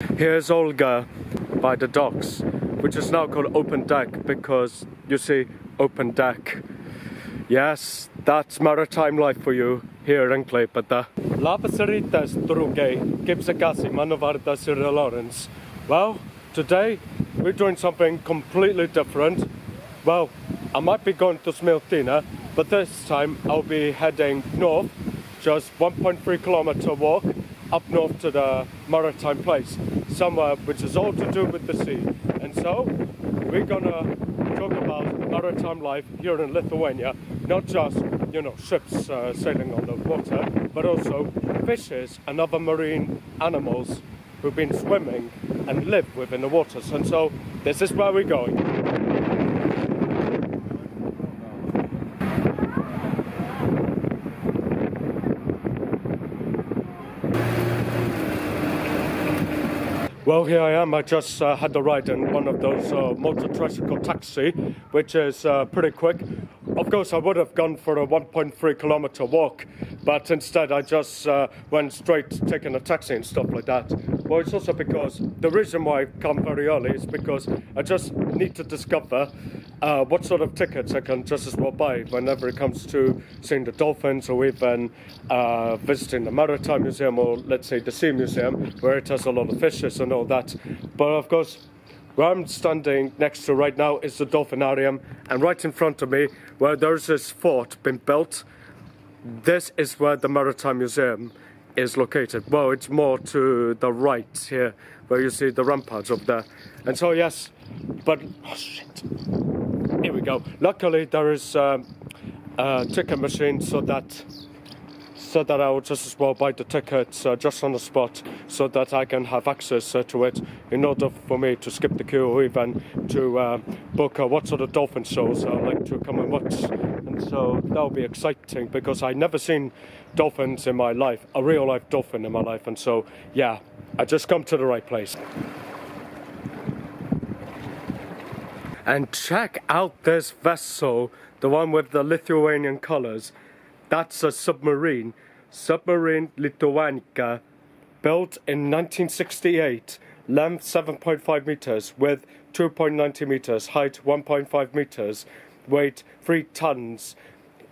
Here's Olga by the docks, which is now called Open Deck because, you see, open deck. Yes, that's maritime life for you here in Klaipeda. Labas rytas, draugai, kaip sekasi, mano vardas yra Lawrence. Well, today we're doing something completely different. Well, I might be going to Smiltyne, but this time I'll be heading north, just 1.3 kilometer walk up north to the maritime place, somewhere which is all to do with the sea. And so, we're gonna talk about maritime life here in Lithuania, not just, you know, ships sailing on the water, but also fishes and other marine animals who've been swimming and live within the waters. And so, this is where we're going. Well, here I am. I just had a ride in one of those motor tricycle taxi, which is pretty quick. Of course, I would have gone for a 1.3 kilometer walk, but instead I just went straight taking a taxi and stuff like that. Well, it's also because the reason why I come very early is because I just need to discover what sort of tickets I can just as well buy whenever it comes to seeing the dolphins or even visiting the Maritime Museum or, let's say, the Sea Museum, where it has a lot of fishes and all that. But of course, where I'm standing next to right now is the Dolphinarium, and right in front of me, where there's this fort been built, this is where the Maritime Museum is located. Well, it's more to the right here, where you see the ramparts up there. And so, yes, but, oh shit, here we go. Luckily, there is a ticket machine so that I will just as well buy the tickets just on the spot, so that I can have access to it in order for me to skip the queue or even to book what sort of dolphin shows I like to come and watch. And so that'll be exciting because I've never seen dolphins in my life, a real life dolphin in my life. And so, yeah, I just come to the right place. And check out this vessel, the one with the Lithuanian colors. That's a submarine, Submarine Lituanica, built in 1968, length 7.5 meters, width 2.90 meters, height 1.5 meters, weight 3 tons,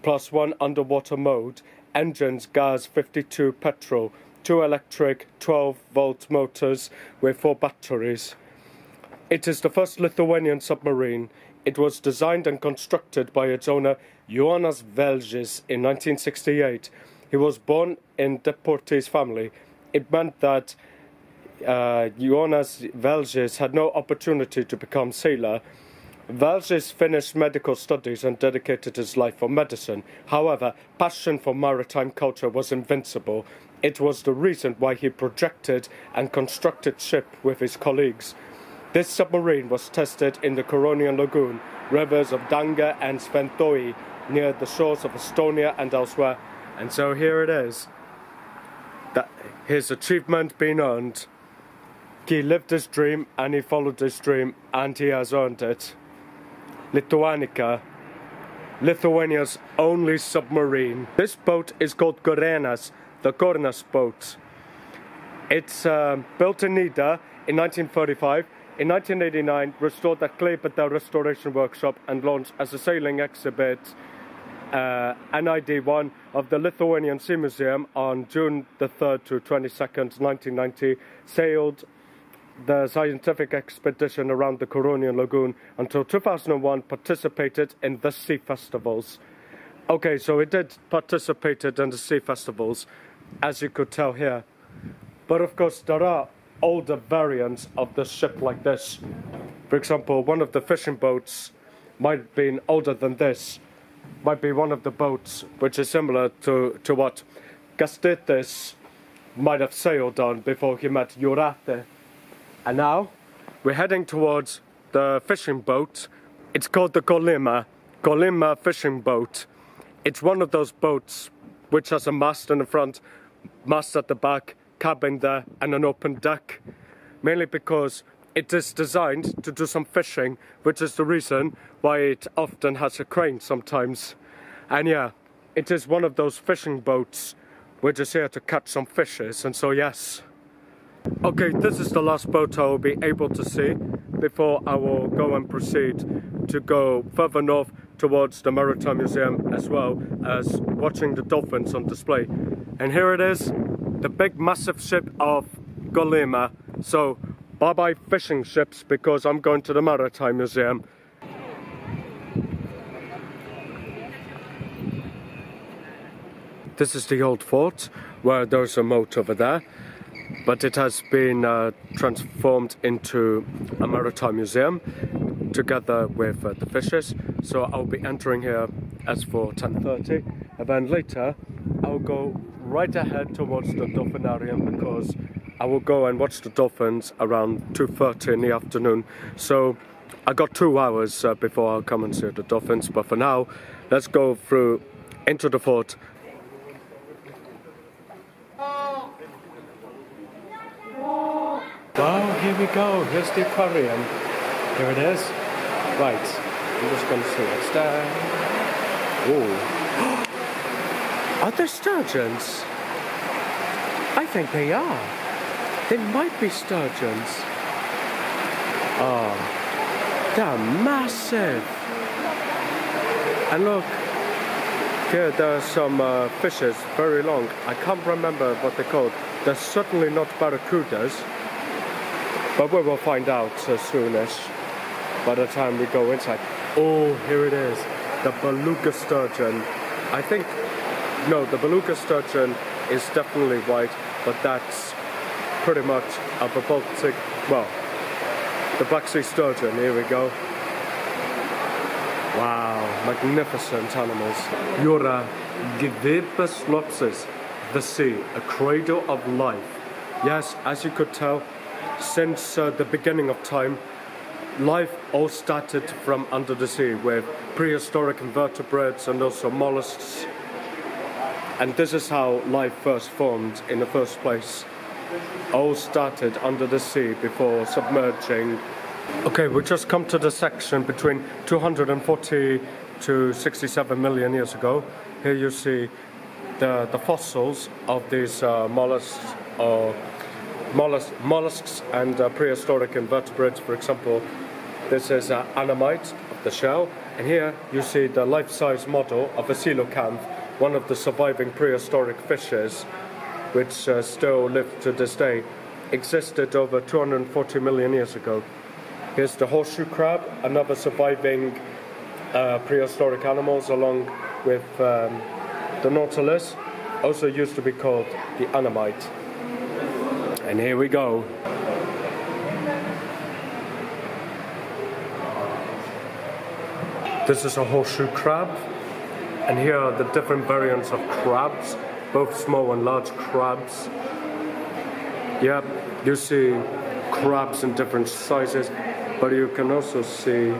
plus 1 underwater mode, engines gas 52 petrol, 2 electric 12-volt motors with 4 batteries. It is the first Lithuanian submarine. It was designed and constructed by its owner Jonas Velžis in 1968. He was born in deportees family. It meant that Jonas Velžis had no opportunity to become sailor. Velžis finished medical studies and dedicated his life for medicine. However, passion for maritime culture was invincible. It was the reason why he projected and constructed ship with his colleagues. This submarine was tested in the Curonian Lagoon, rivers of Danga and Smiltyne, near the shores of Estonia and elsewhere. And so here it is, that his achievement being earned. He lived his dream and he followed his dream and he has earned it. Lituanica, Lithuania's only submarine. This boat is called Gorenas, the Gornas boat. It's built in Nida in 1935. In 1989, restored at Klaipeda Restoration Workshop and launched as a sailing exhibit NID1 of the Lithuanian Sea Museum on June the 3rd to 22nd, 1990, sailed the scientific expedition around the Curonian Lagoon until 2001, participated in the sea festivals. Okay, so it did participated in the sea festivals, as you could tell here. But of course, there are older variants of the ship like this. For example, one of the fishing boats might have been older than this. Might be one of the boats which is similar to what Kastetes might have sailed on before he met Jurate. And now we're heading towards the fishing boat. It's called the Kolima fishing boat. It's one of those boats which has a mast in the front, mast at the back, cabin there and an open deck, mainly because it is designed to do some fishing, which is the reason why it often has a crane sometimes. And yeah, it is one of those fishing boats which is here to catch some fishes, and so yes, Okay, this is the last boat I will be able to see before I will go and proceed to go further north towards the Maritime Museum, as well as watching the dolphins on display. And here it is, the big massive ship of Golema. So bye bye fishing ships, because I'm going to the Maritime Museum. This is the old fort, where there's a moat over there, but it has been transformed into a maritime museum together with the fishes. So I'll be entering here as for 10:30, and then later I'll go right ahead towards the dolphinarium, because I will go and watch the dolphins around 2:30 in the afternoon. So I got 2 hours before I'll come and see the dolphins, but for now let's go through into the fort. Well, here we go. Here's the aquarium. Here it is. Right. I'm just going to see what's there. Oh. Are there sturgeons? I think they are. They might be sturgeons. Oh. They're massive. And look. Here there are some fishes, very long. I can't remember what they're called. They're certainly not barracudas. But we will find out soonish, by the time we go inside. Oh, here it is, the beluga sturgeon. I think, no, the beluga sturgeon is definitely white, but that's pretty much a Baltic, well, the Black Sea sturgeon. Here we go. Wow, magnificent animals. Jura Gewebslopsis, the sea, a cradle of life. Yes, as you could tell, since the beginning of time, life all started from under the sea with prehistoric invertebrates and also mollusks. And this is how life first formed in the first place. All started under the sea before submerging. Okay, we just come to the section between 240 to 67 million years ago. Here you see the fossils of these mollusks, or mollusks and prehistoric invertebrates. For example, this is Annamite of the shell, and here you see the life-size model of a coelacanth, one of the surviving prehistoric fishes, which still live to this day, existed over 240 million years ago. Here's the horseshoe crab, another surviving prehistoric animals, along with the nautilus, also used to be called the Annamite. And here we go. This is a horseshoe crab, and here are the different variants of crabs, both small and large crabs. Yep, you see crabs in different sizes, but you can also see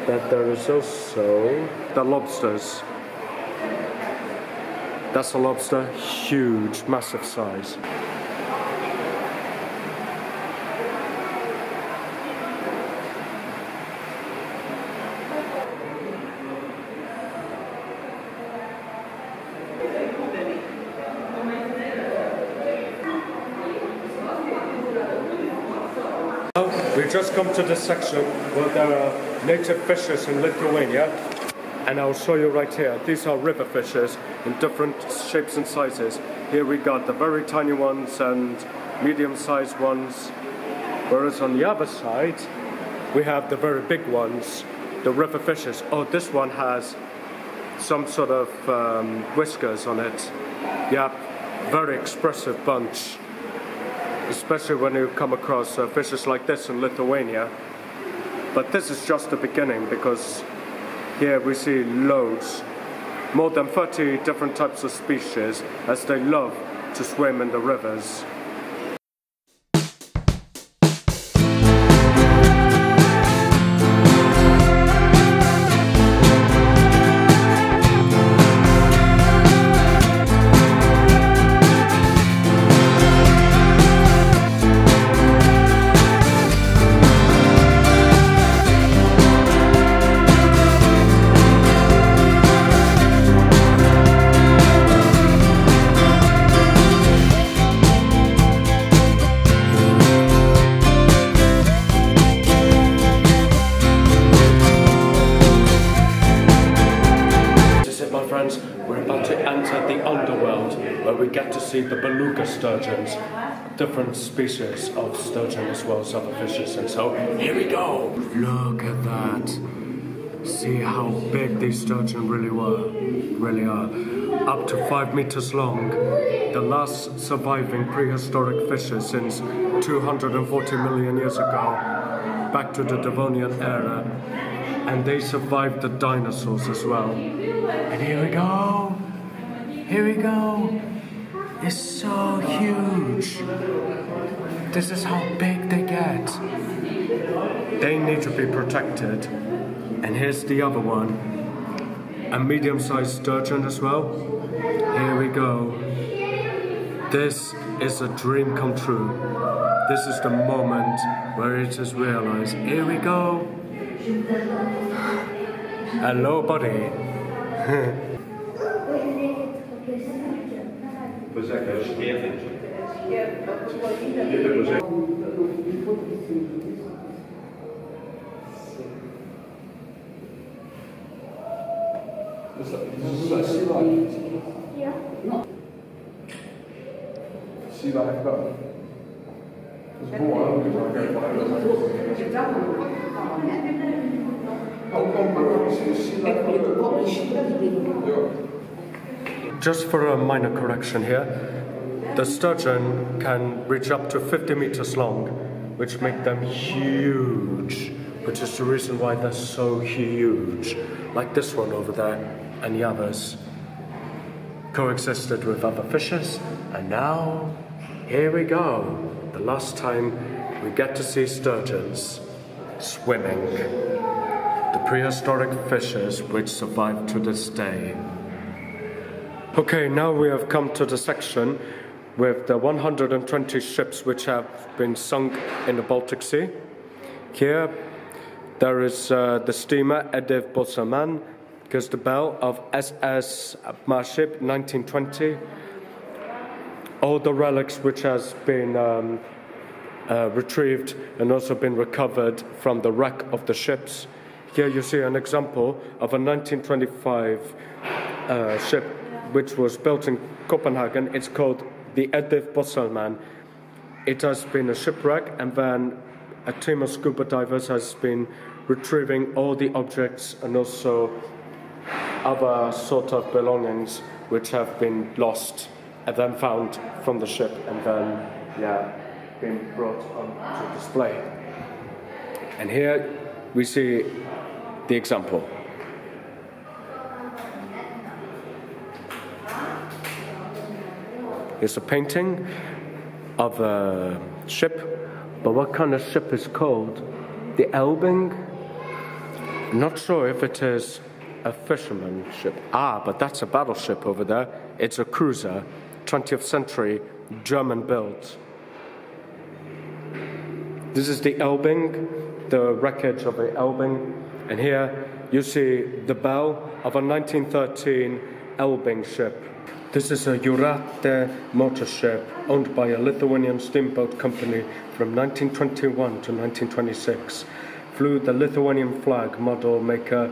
that there is also the lobsters. That's a lobster, huge, massive size. We've just come to this section where there are native fishes in Lithuania, and I'll show you right here. These are river fishes in different shapes and sizes. Here we got the very tiny ones and medium-sized ones, whereas on the other side we have the very big ones, the river fishes. Oh, this one has some sort of whiskers on it. Yeah, very expressive bunch. Especially when you come across fishes like this in Lithuania. But this is just the beginning, because here we see loads, more than 30 different types of species, as they love to swim in the rivers. see the beluga sturgeons, different species of sturgeon as well as other fishes. And so here we go. Look at that. See how big these sturgeon really are. Up to 5 meters long. The last surviving prehistoric fishes since 240 million years ago, back to the Devonian era. And they survived the dinosaurs as well. And here we go. Here we go. It's so huge. This is how big they get. They need to be protected. And here's the other one. A medium-sized sturgeon as well. Here we go. This is a dream come true. This is the moment where it is realized. Here we go. Hello, buddy. Sea life go. Just for a minor correction here, the sturgeon can reach up to 50 meters long, which make them huge, which is the reason why they're so huge. Like this one over there and the others. Coexisted with other fishes, and now here we go. The last time we get to see sturgeons swimming. The prehistoric fishes which survive to this day. Okay, now we have come to the section with the 120 ships which have been sunk in the Baltic Sea. Here there is the steamer Edith Bosaman, gives the bell of SS Marship 1920. All the relics which has been retrieved and also been recovered from the wreck of the ships. Here you see an example of a 1925 ship which was built in Copenhagen. It's called the Edith Bosaman. It has been a shipwreck, and then a team of scuba divers has been retrieving all the objects and also other sort of belongings which have been lost and then found from the ship and then, been brought on to display. And here we see the example. It's a painting of a ship, but what kind of ship is called? The Elbing? Not sure if it is a fisherman ship. But that's a battleship over there. It's a cruiser, 20th century, German built. This is the Elbing, the wreckage of the Elbing. And here you see the bell of a 1913 Elbing ship. This is a Jūratė motor ship owned by a Lithuanian steamboat company from 1921 to 1926. Flew the Lithuanian flag model maker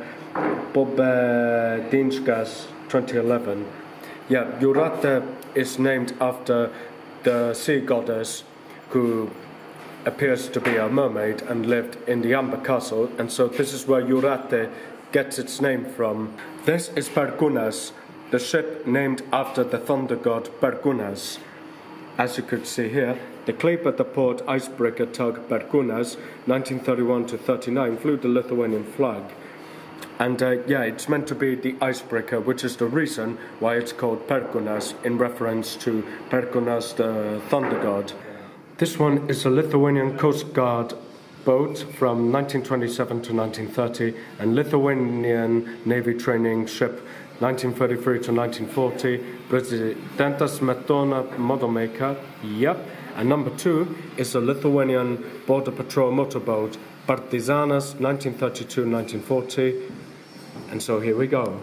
Bobedinskas 2011. Jūratė is named after the sea goddess who appears to be a mermaid and lived in the Amber Castle, and so this is where Jūratė gets its name from. This is Pergunas, the ship named after the thunder god Pergunas. As you could see here, the Klaipeda port icebreaker tug Pergunas, 1931 to 39, flew the Lithuanian flag. And it's meant to be the icebreaker, which is the reason why it's called Pergunas, in reference to Pergunas, the thunder god. This one is a Lithuanian Coast Guard boat from 1927 to 1930, and Lithuanian Navy training ship 1933 to 1940, Prezidenta Smiltyne model maker, and number 2 is a Lithuanian border patrol motorboat, Partizanas 1932-1940, and so here we go.